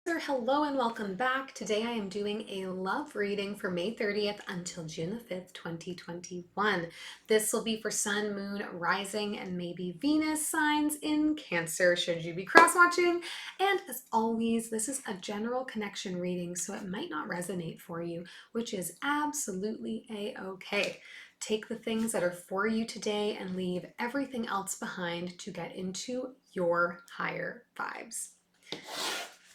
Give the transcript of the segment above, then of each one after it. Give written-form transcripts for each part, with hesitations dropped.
Hello and welcome back. Today I am doing a love reading for May 30th until June the 5th, 2021. This will be for Sun, Moon, Rising, and maybe Venus signs in Cancer, should you be cross-watching. And as always, this is a general connection reading, so it might not resonate for you, which is absolutely a-okay. Take the things that are for you today and leave everything else behind to get into your higher vibes.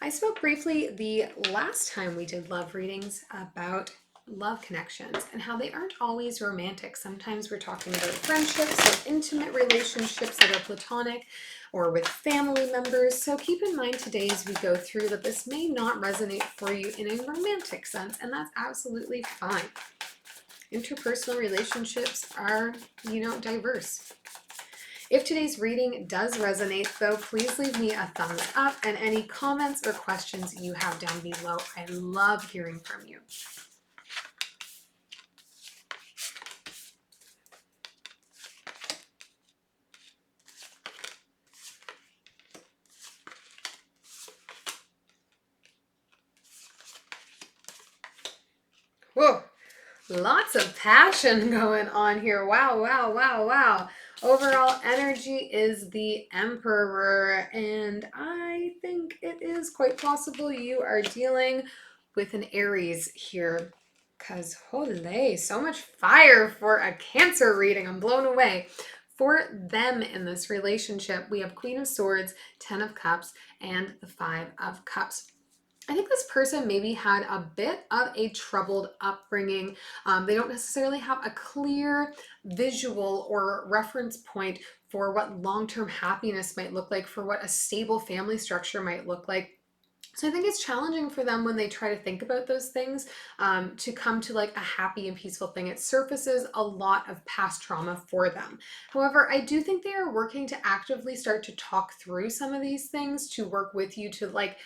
I spoke briefly the last time we did love readings about love connections and how they aren't always romantic. Sometimes we're talking about friendships or intimate relationships that are platonic or with family members. So keep in mind today as we go through that this may not resonate for you in a romantic sense, and that's absolutely fine. Interpersonal relationships are, diverse. If today's reading does resonate, though, please leave me a thumbs up and any comments or questions you have down below. I love hearing from you. Whoa, lots of passion going on here. Wow, wow, wow, wow. Overall energy is the Emperor, and I think it is quite possible you are dealing with an Aries here, because holy, so much fire for a Cancer reading. I'm blown away. For them in this relationship, we have Queen of Swords, 10 of Cups, and the 5 of Cups. I think this person maybe had a bit of a troubled upbringing. They don't necessarily have a clear visual or reference point for what long-term happiness might look like, for what a stable family structure might look like. So I think it's challenging for them when they try to think about those things to come to like a happy and peaceful thing. It surfaces a lot of past trauma for them. However, I do think they are working to actively start to talk through some of these things, to work with you to like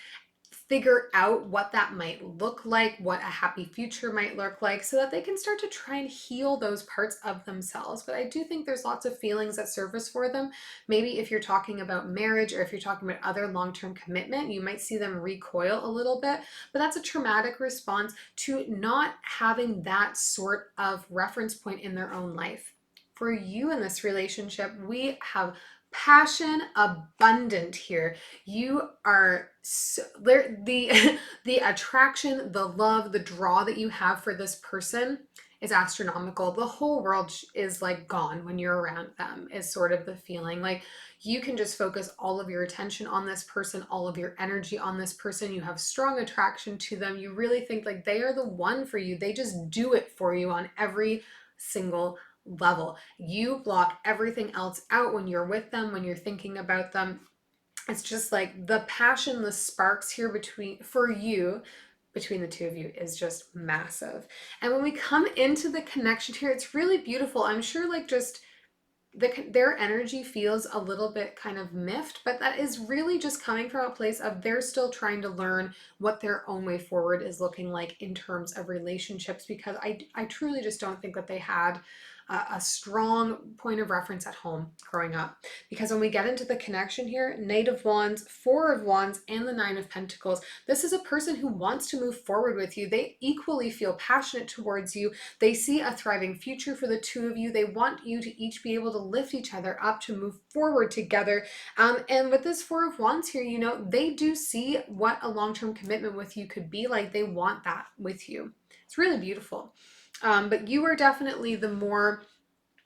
figure out what that might look like, what a happy future might look like, so that they can start to try and heal those parts of themselves. But I do think there's lots of feelings that surface for them. Maybe if you're talking about marriage or if you're talking about other long-term commitment, you might see them recoil a little bit, but that's a traumatic response to not having that sort of reference point in their own life. For you in this relationship, we have passion abundant here. You are so, the the attraction, the love, the draw that you have for this person is astronomical. The whole world is like gone when you're around them, is sort of the feeling. Like you can just focus all of your attention on this person, all of your energy on this person. You have strong attraction to them. You really think like they are the one for you. They just do it for you on every single level. You block everything else out when you're with them, when you're thinking about them. It's just like the passion, the sparks here between the two of you is just massive. And when we come into the connection here, it's really beautiful. I'm sure like just their energy feels a little bit kind of miffed, but that is really just coming from a place of they're still trying to learn what their own way forward is looking like in terms of relationships, because I truly just don't think that they had a strong point of reference at home growing up. Because when we get into the connection here, Knight of Wands, Four of Wands, and the Nine of Pentacles, this is a person who wants to move forward with you. They equally feel passionate towards you. They see a thriving future for the two of you. They want you to each be able to lift each other up, to move forward together. And with this Four of Wands here, they do see what a long-term commitment with you could be like. They want that with you. It's really beautiful. But you are definitely the more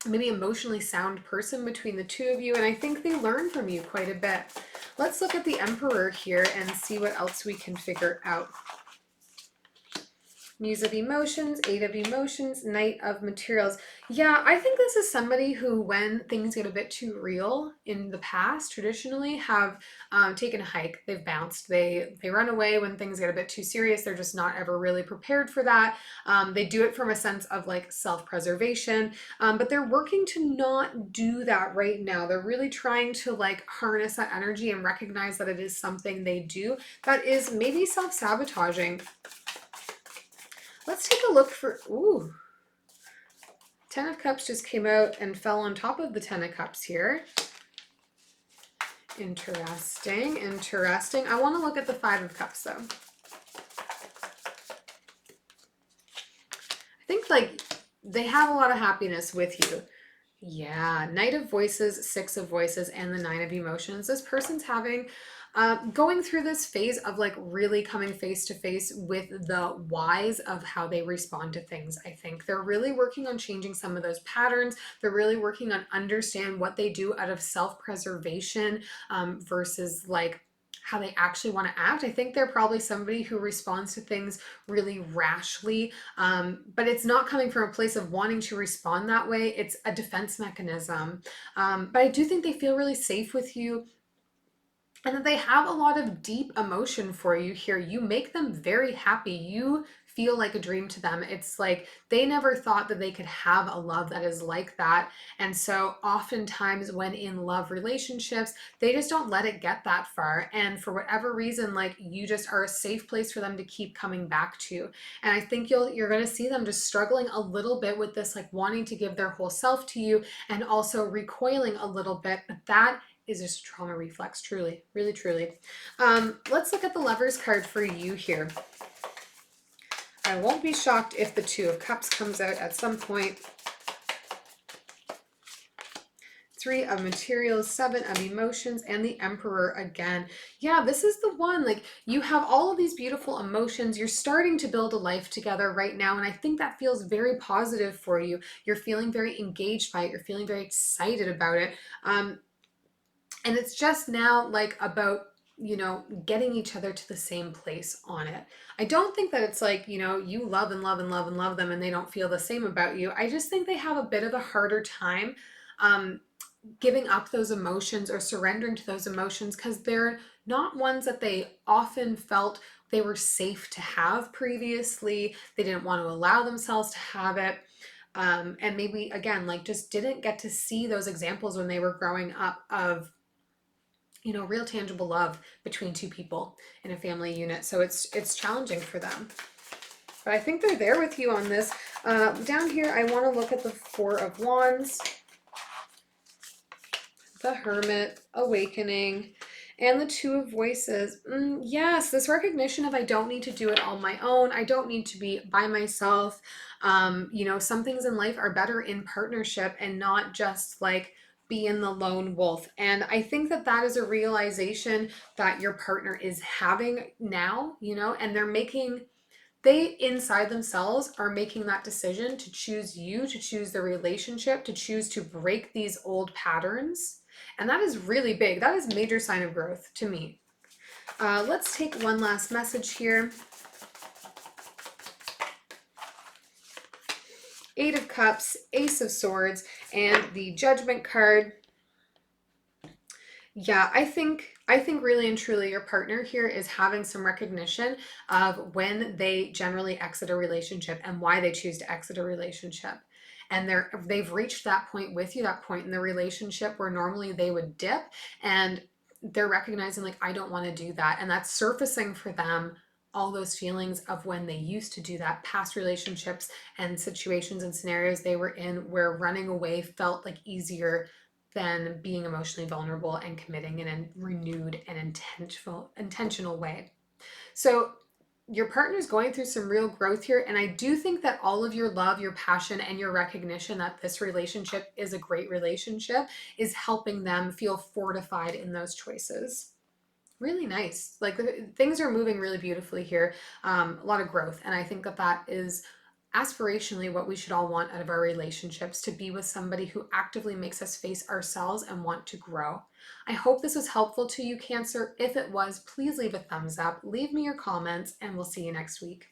maybe emotionally sound person between the two of you, and I think they learn from you quite a bit. Let's look at the Emperor here and see what else we can figure out. Muse of Emotions, Eight of Emotions, Knight of Materials. Yeah, I think this is somebody who, when things get a bit too real in the past, traditionally have taken a hike. They've bounced. They run away when things get a bit too serious. They're just not ever really prepared for that. They do it from a sense of like self-preservation, but they're working to not do that right now. They're really trying to like harness that energy and recognize that it is something they do that is maybe self-sabotaging. Let's take a look for, ooh, Ten of Cups just came out and fell on top of the Ten of Cups here. Interesting, interesting. I want to look at the Five of Cups though. I think like they have a lot of happiness with you. Yeah, Knight of Voices, Six of Voices, and the Nine of Emotions. This person's having, going through this phase of like really coming face to face with the whys of how they respond to things. I think they're really working on changing some of those patterns. They're really working on understand what they do out of self-preservation versus like how they actually want to act. I think they're probably somebody who responds to things really rashly, but it's not coming from a place of wanting to respond that way. It's a defense mechanism. But I do think they feel really safe with you and that they have a lot of deep emotion for you here. You make them very happy. You feel like a dream to them. It's like they never thought that they could have a love that is like that. And so oftentimes when in love relationships, they just don't let it get that far. And for whatever reason, like you just are a safe place for them to keep coming back to. And I think you're going to see them just struggling a little bit with this, like wanting to give their whole self to you and also recoiling a little bit. But that is just trauma reflex, truly, really, truly. Let's look at the Lovers card for you here. I won't be shocked if the Two of Cups comes out at some point. Three of Materials, Seven of Emotions, and the Emperor again. Yeah, this is the one, like you have all of these beautiful emotions. You're starting to build a life together right now. And I think that feels very positive for you. You're feeling very engaged by it. You're feeling very excited about it. And it's just now like about, getting each other to the same place on it. I don't think that it's like, you love and love and love and love them and they don't feel the same about you. I just think they have a bit of a harder time giving up those emotions or surrendering to those emotions because they're not ones that they often felt they were safe to have previously. They didn't want to allow themselves to have it. And maybe, again, like just didn't get to see those examples when they were growing up of real tangible love between two people in a family unit. So it's challenging for them. But I think they're there with you on this. Down here, I want to look at the Four of Wands, the Hermit, Awakening, and the Two of Voices. Yes, this recognition of I don't need to do it on my own. I don't need to be by myself. Some things in life are better in partnership and not just like being the lone wolf. And I think that that is a realization that your partner is having now, and they inside themselves are making that decision to choose you, to choose the relationship, to choose to break these old patterns. And that is really big. That is a major sign of growth to me. Let's take one last message here. Eight of Cups, Ace of Swords, and the Judgment card. Yeah, I think really and truly your partner here is having some recognition of when they generally exit a relationship and why they choose to exit a relationship. And they've reached that point with you, that point in the relationship where normally they would dip, and they're recognizing like, I don't want to do that. And that's surfacing for them all those feelings of when they used to do that, past relationships and situations and scenarios they were in where running away felt like easier than being emotionally vulnerable and committing in a renewed and intentional way. So your partner's going through some real growth here. And I do think that all of your love, your passion, and your recognition that this relationship is a great relationship is helping them feel fortified in those choices. Really nice. Like things are moving really beautifully here. A lot of growth. And I think that that is aspirationally what we should all want out of our relationships, to be with somebody who actively makes us face ourselves and want to grow. I hope this was helpful to you, Cancer. If it was, please leave a thumbs up, leave me your comments, and we'll see you next week.